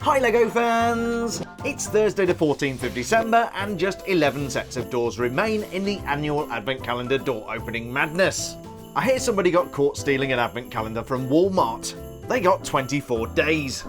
Hi LEGO fans! It's Thursday the 14th of December and just 11 sets of doors remain in the annual Advent Calendar door opening madness. I hear somebody got caught stealing an Advent Calendar from Walmart. They got 24 days.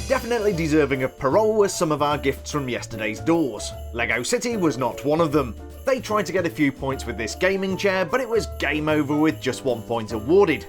Definitely deserving of parole were some of our gifts from yesterday's doors. LEGO City was not one of them. They tried to get a few points with this gaming chair, but it was game over with just 1 point awarded.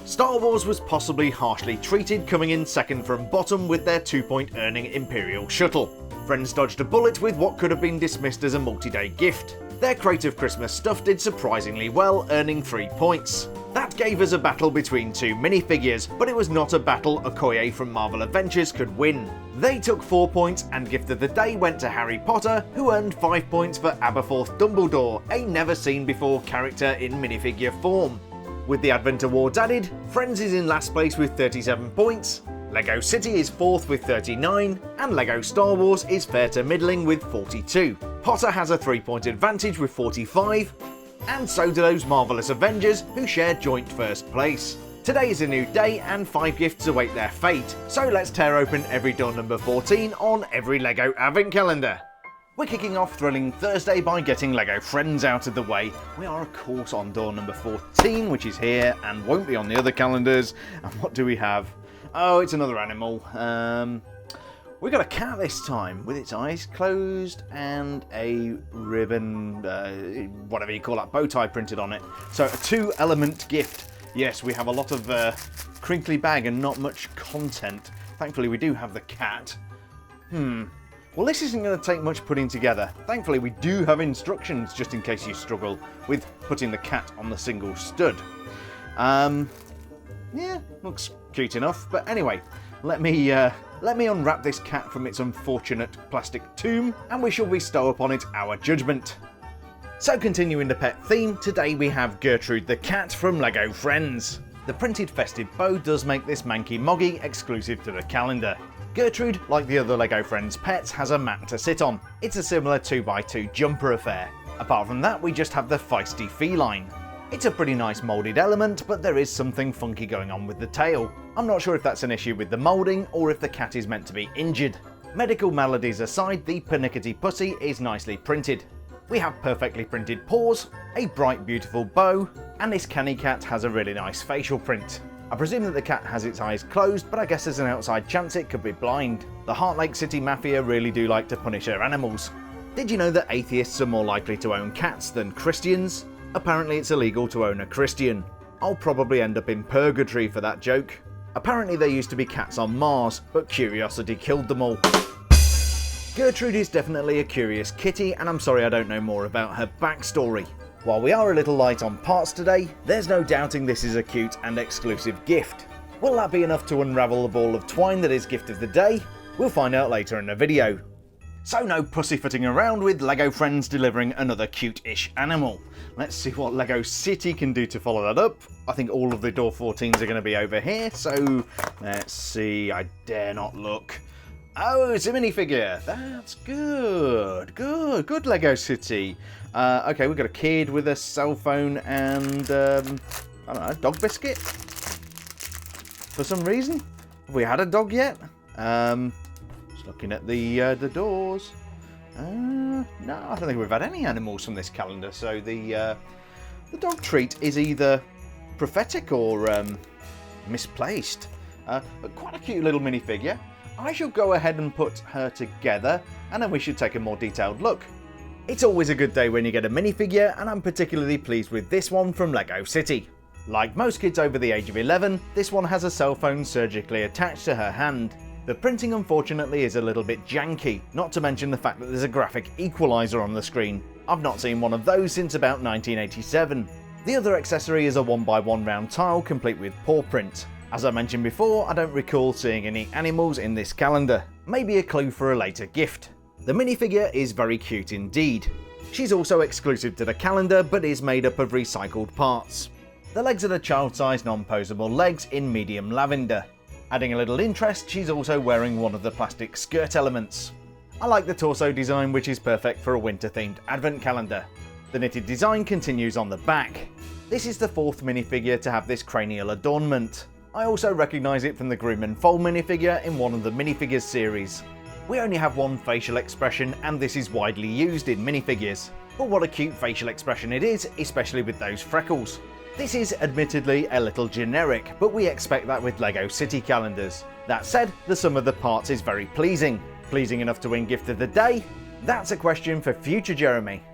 Star Wars was possibly harshly treated, coming in second from bottom with their 2-point earning Imperial Shuttle. Friends dodged a bullet with what could have been dismissed as a multi-day gift. Their crate of Christmas stuff did surprisingly well, earning 3 points. That gave us a battle between two minifigures, but it was not a battle Okoye from Marvel Avengers could win. They took 4 points, and gift of the day went to Harry Potter, who earned 5 points for Aberforth Dumbledore, a never-seen-before character in minifigure form. With the Advent Awards added, Friends is in last place with 37 points, LEGO City is 4th with 39, and LEGO Star Wars is fair to middling with 42. Potter has a 3-point advantage with 45, and so do those Marvelous Avengers, who share joint first place. Today is a new day and 5 gifts await their fate, so let's tear open every door number 14 on every LEGO Advent Calendar. We're kicking off Thrilling Thursday by getting LEGO Friends out of the way. We are of course on door number 14, which is here and won't be on the other calendars. And what do we have? Oh, it's another animal. We got a cat this time with its eyes closed and a ribbon, whatever you call that, bow tie printed on it. So a 2-element gift. Yes, we have a lot of crinkly bag and not much content. Thankfully we do have the cat. Well, this isn't going to take much putting together. Thankfully, we do have instructions, just in case you struggle with putting the cat on the single stud. Yeah, looks cute enough. But anyway, let me unwrap this cat from its unfortunate plastic tomb, and we shall bestow upon it our judgment. So continuing the pet theme, today we have Gertrude the cat from LEGO Friends. The printed festive bow does make this manky moggy exclusive to the calendar. Gertrude, like the other LEGO Friends pets, has a mat to sit on. It's a similar 2x2 jumper affair. Apart from that, we just have the feisty feline. It's a pretty nice moulded element, but there is something funky going on with the tail. I'm not sure if that's an issue with the moulding, or if the cat is meant to be injured. Medical maladies aside, the pernickety pussy is nicely printed. We have perfectly printed paws, a bright beautiful bow, and this canny cat has a really nice facial print. I presume that the cat has its eyes closed, but I guess there's an outside chance it could be blind. The Heart Lake City Mafia really do like to punish their animals. Did you know that atheists are more likely to own cats than Christians? Apparently it's illegal to own a Christian. I'll probably end up in purgatory for that joke. Apparently there used to be cats on Mars, but curiosity killed them all. Gertrude is definitely a curious kitty, and I'm sorry I don't know more about her backstory. While we are a little light on parts today, there's no doubting this is a cute and exclusive gift. Will that be enough to unravel the ball of twine that is gift of the day? We'll find out later in the video. So no pussyfooting around with LEGO Friends delivering another cute-ish animal. Let's see what LEGO City can do to follow that up. I think all of the door 14s are going to be over here, so let's see, I dare not look. Oh, it's a minifigure. That's good. Good LEGO City. Okay, we've got a kid with a cell phone and, I don't know, dog biscuit? For some reason. Have we had a dog yet? Just looking at the doors. No, I don't think we've had any animals from this calendar. So the dog treat is either prophetic or misplaced. But quite a cute little minifigure. I shall go ahead and put her together, and then we should take a more detailed look. It's always a good day when you get a minifigure, and I'm particularly pleased with this one from LEGO City. Like most kids over the age of 11, this one has a cell phone surgically attached to her hand. The printing unfortunately is a little bit janky, not to mention the fact that there's a graphic equaliser on the screen. I've not seen one of those since about 1987. The other accessory is a 1x1 round tile complete with paw print. As I mentioned before, I don't recall seeing any animals in this calendar. Maybe a clue for a later gift. The minifigure is very cute indeed. She's also exclusive to the calendar, but is made up of recycled parts. The legs are the child-sized non-posable legs in medium lavender. Adding a little interest, she's also wearing one of the plastic skirt elements. I like the torso design, which is perfect for a winter-themed advent calendar. The knitted design continues on the back. This is the 4th minifigure to have this cranial adornment. I also recognise it from the Groom and Foal minifigure in one of the minifigures series. We only have one facial expression and this is widely used in minifigures. But what a cute facial expression it is, especially with those freckles. This is admittedly a little generic, but we expect that with LEGO City calendars. That said, the sum of the parts is very pleasing. Pleasing enough to win Gift of the Day? That's a question for future Jeremy.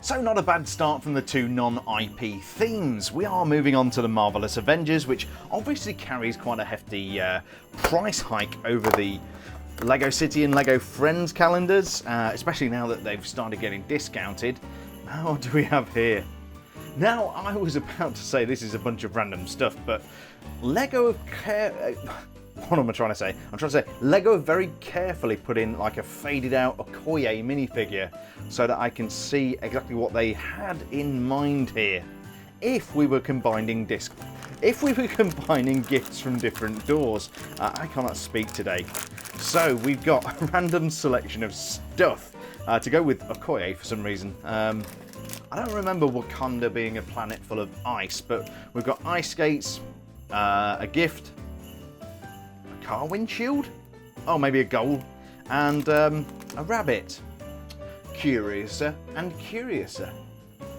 So not a bad start from the two non-IP themes. We are moving on to the Marvelous Avengers, which obviously carries quite a hefty price hike over the LEGO City and LEGO Friends calendars, especially now that they've started getting discounted. Now what do we have here? Now, I was about to say this is a bunch of random stuff, but LEGO what am I trying to say? I'm trying to say LEGO have very carefully put in like a faded out Okoye minifigure so that I can see exactly what they had in mind here. If we were combining gifts from different doors. I cannot speak today. So we've got a random selection of stuff to go with Okoye for some reason. I don't remember Wakanda being a planet full of ice, but we've got ice skates, a gift, a car windshield, oh maybe a goal, and a rabbit. Curiouser and curiouser.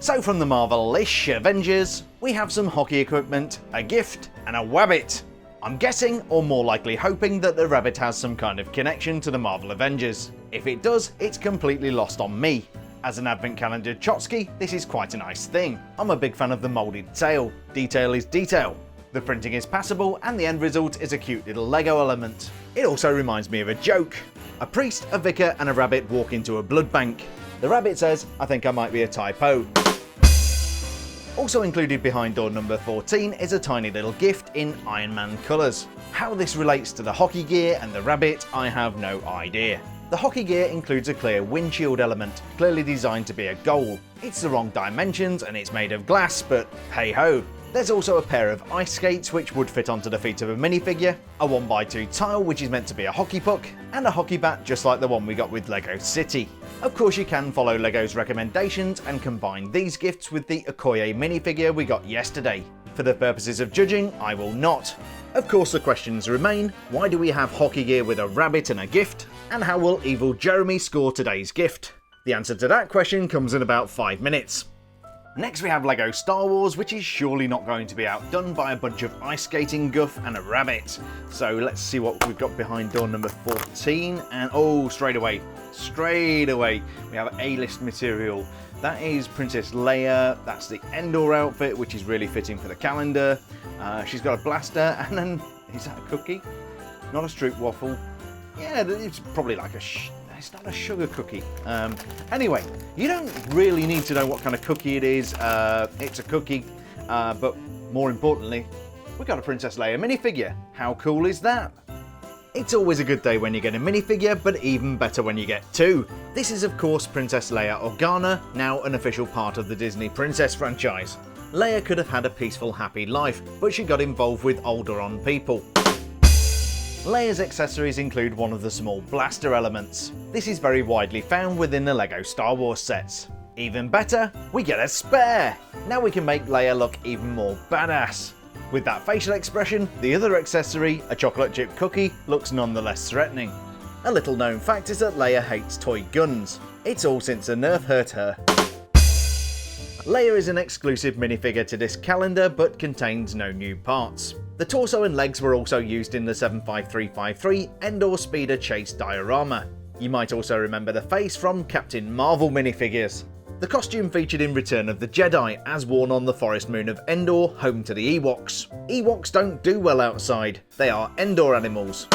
So from the Marvel-ish Avengers, we have some hockey equipment, a gift, and a wabbit. I'm guessing, or more likely hoping, that the rabbit has some kind of connection to the Marvel Avengers. If it does, it's completely lost on me. As an advent calendar Chotsky, this is quite a nice thing. I'm a big fan of the moulded tail. Detail is detail. The printing is passable, and the end result is a cute little Lego element. It also reminds me of a joke. A priest, a vicar, and a rabbit walk into a blood bank. The rabbit says, "I think I might be a typo." Also included behind door number 14 is a tiny little gift in Iron Man colours. How this relates to the hockey gear and the rabbit, I have no idea. The hockey gear includes a clear windshield element, clearly designed to be a goal. It's the wrong dimensions and it's made of glass, but hey ho. There's also a pair of ice skates which would fit onto the feet of a minifigure, a 1x2 tile which is meant to be a hockey puck, and a hockey bat just like the one we got with LEGO City. Of course you can follow LEGO's recommendations and combine these gifts with the Okoye minifigure we got yesterday. For the purposes of judging, I will not. Of course the questions remain, why do we have hockey gear with a rabbit and a gift? And how will evil Jeremy score today's gift? The answer to that question comes in about 5 minutes. Next we have LEGO Star Wars, which is surely not going to be outdone by a bunch of ice skating guff and a rabbit. So let's see what we've got behind door number 14, and oh, straight away, we have A-list material. That is Princess Leia, that's the Endor outfit, which is really fitting for the calendar. She's got a blaster, and then, is that a cookie? Not a stroop waffle. Yeah, it's probably like it's not a sugar cookie. Anyway, you don't really need to know what kind of cookie it is. It's a cookie, but more importantly, we got a Princess Leia minifigure. How cool is that? It's always a good day when you get a minifigure, but even better when you get two. This is of course Princess Leia Organa, now an official part of the Disney Princess franchise. Leia could have had a peaceful, happy life, but she got involved with Alderaan people. Leia's accessories include one of the small blaster elements. This is very widely found within the LEGO Star Wars sets. Even better, we get a spare! Now we can make Leia look even more badass. With that facial expression, the other accessory, a chocolate chip cookie, looks nonetheless threatening. A little known fact is that Leia hates toy guns. It's all since a Nerf hurt her. Leia is an exclusive minifigure to this calendar, but contains no new parts. The torso and legs were also used in the 75353 Endor Speeder Chase diorama. You might also remember the face from Captain Marvel minifigures. The costume featured in Return of the Jedi, as worn on the forest moon of Endor, home to the Ewoks. Ewoks don't do well outside, they are Endor animals.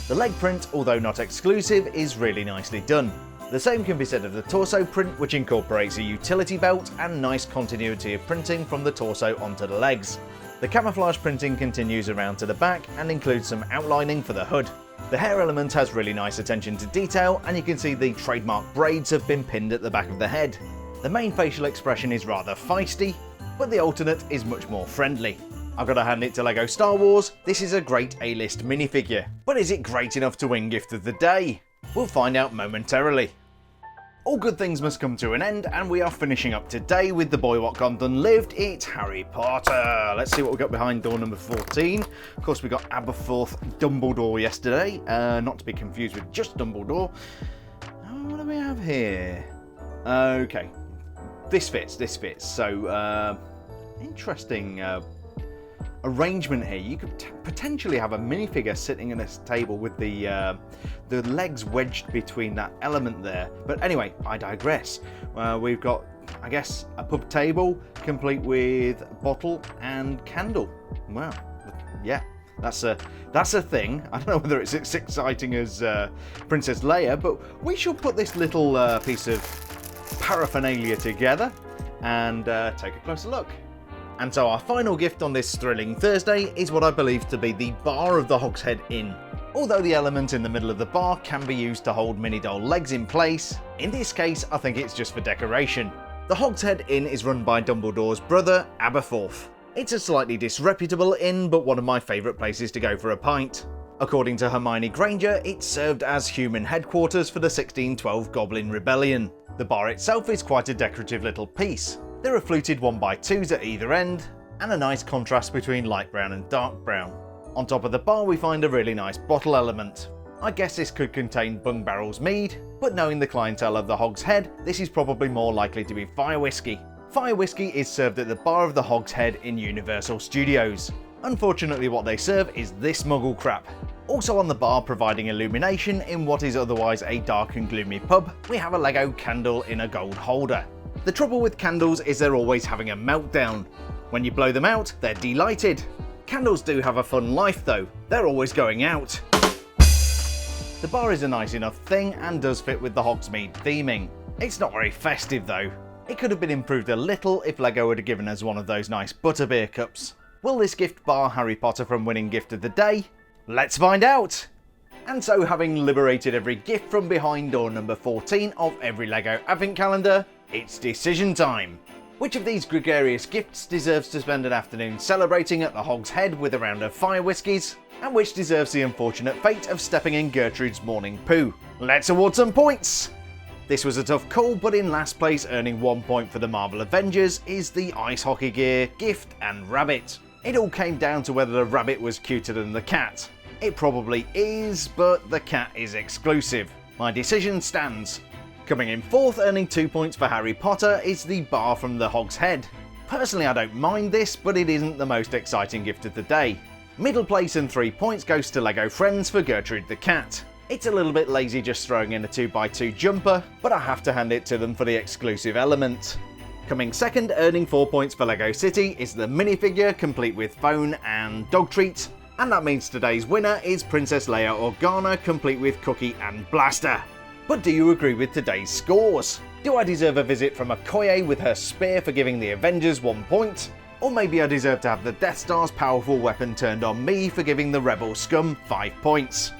The leg print, although not exclusive, is really nicely done. The same can be said of the torso print, which incorporates a utility belt and nice continuity of printing from the torso onto the legs. The camouflage printing continues around to the back and includes some outlining for the hood. The hair element has really nice attention to detail, and you can see the trademark braids have been pinned at the back of the head. The main facial expression is rather feisty, but the alternate is much more friendly. I've got to hand it to LEGO Star Wars, this is a great A-list minifigure. But is it great enough to win Gift of the Day? We'll find out momentarily. All good things must come to an end, and we are finishing up today with the boy what can't done lived. It's Harry Potter. Let's see what we got behind door number 14. Of course, we got Aberforth Dumbledore yesterday, not to be confused with just Dumbledore. What do we have here? Okay, this fits. So, interesting arrangement here. You could potentially have a minifigure sitting in a table with the legs wedged between that element there. But anyway, I digress. We've got, I guess, a pub table complete with bottle and candle. Wow, yeah, that's a thing. I don't know whether it's as exciting as Princess Leia, but we shall put this little piece of paraphernalia together and take a closer look. And so our final gift on this thrilling Thursday is what I believe to be the bar of the Hogshead Inn. Although the element in the middle of the bar can be used to hold mini doll legs in place, in this case I think it's just for decoration. The Hogshead Inn is run by Dumbledore's brother, Aberforth. It's a slightly disreputable inn, but one of my favourite places to go for a pint. According to Hermione Granger, it served as human headquarters for the 1612 Goblin Rebellion. The bar itself is quite a decorative little piece. There are fluted 1x2s at either end, and a nice contrast between light brown and dark brown. On top of the bar we find a really nice bottle element. I guess this could contain Bung Barrel's mead, but knowing the clientele of the Hog's Head, this is probably more likely to be fire whiskey. Fire whiskey is served at the bar of the Hog's Head in Universal Studios. Unfortunately what they serve is this muggle crap. Also on the bar providing illumination in what is otherwise a dark and gloomy pub, we have a Lego candle in a gold holder. The trouble with candles is they're always having a meltdown. When you blow them out, they're delighted. Candles do have a fun life though, they're always going out. The bar is a nice enough thing and does fit with the Hogsmeade theming. It's not very festive though. It could have been improved a little if Lego had given us one of those nice butterbeer cups. Will this gift bar Harry Potter from winning gift of the day? Let's find out! And so, having liberated every gift from behind door number 14 of every Lego Advent Calendar, it's decision time. Which of these gregarious gifts deserves to spend an afternoon celebrating at the Hog's Head with a round of fire whiskies, and which deserves the unfortunate fate of stepping in Gertrude's morning poo? Let's award some points! This was a tough call, but in last place, earning 1 point for the Marvel Avengers, is the ice hockey gear, gift and rabbit. It all came down to whether the rabbit was cuter than the cat. It probably is, but the cat is exclusive. My decision stands. Coming in fourth, earning 2 points for Harry Potter, is the bar from the Hog's Head. Personally, I don't mind this, but it isn't the most exciting gift of the day. Middle place and 3 points goes to Lego Friends for Gertrude the cat. It's a little bit lazy just throwing in a 2x2 jumper, but I have to hand it to them for the exclusive element. Coming second, earning 4 points for Lego City, is the minifigure complete with phone and dog treats. And that means today's winner is Princess Leia Organa, complete with cookie and blaster. But do you agree with today's scores? Do I deserve a visit from Okoye with her spear for giving the Avengers 1 point? Or maybe I deserve to have the Death Star's powerful weapon turned on me for giving the rebel scum 5 points?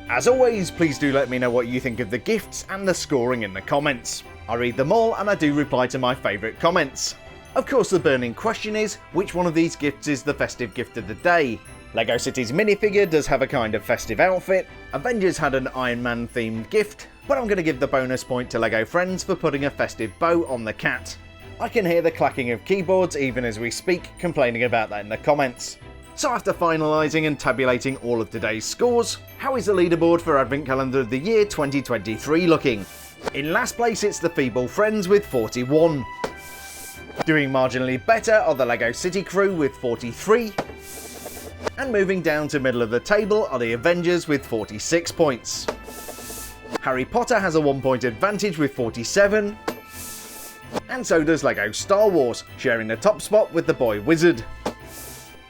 As always, please do let me know what you think of the gifts and the scoring in the comments. I read them all and I do reply to my favourite comments. Of course, the burning question is, which one of these gifts is the festive gift of the day? Lego City's minifigure does have a kind of festive outfit, Avengers had an Iron Man themed gift, but I'm going to give the bonus point to Lego Friends for putting a festive bow on the cat. I can hear the clacking of keyboards even as we speak, complaining about that in the comments. So after finalising and tabulating all of today's scores, how is the leaderboard for Advent Calendar of the Year 2023 looking? In last place it's the Feeble Friends with 41. Doing marginally better are the Lego City crew with 43. And moving down to middle of the table are the Avengers with 46 points. Harry Potter has a 1 point advantage with 47. And so does Lego Star Wars, sharing the top spot with the Boy Wizard.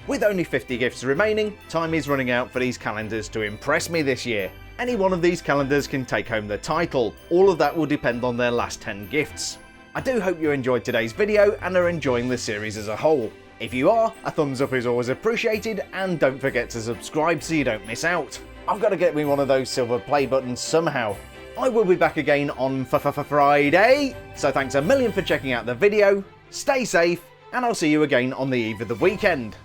With only 50 gifts remaining, time is running out for these calendars to impress me this year. Any one of these calendars can take home the title, all of that will depend on their last 10 gifts. I do hope you enjoyed today's video and are enjoying the series as a whole. If you are, a thumbs up is always appreciated, and don't forget to subscribe so you don't miss out. I've got to get me one of those silver play buttons somehow. I will be back again on Friday, so thanks a million for checking out the video, stay safe, and I'll see you again on the eve of the weekend.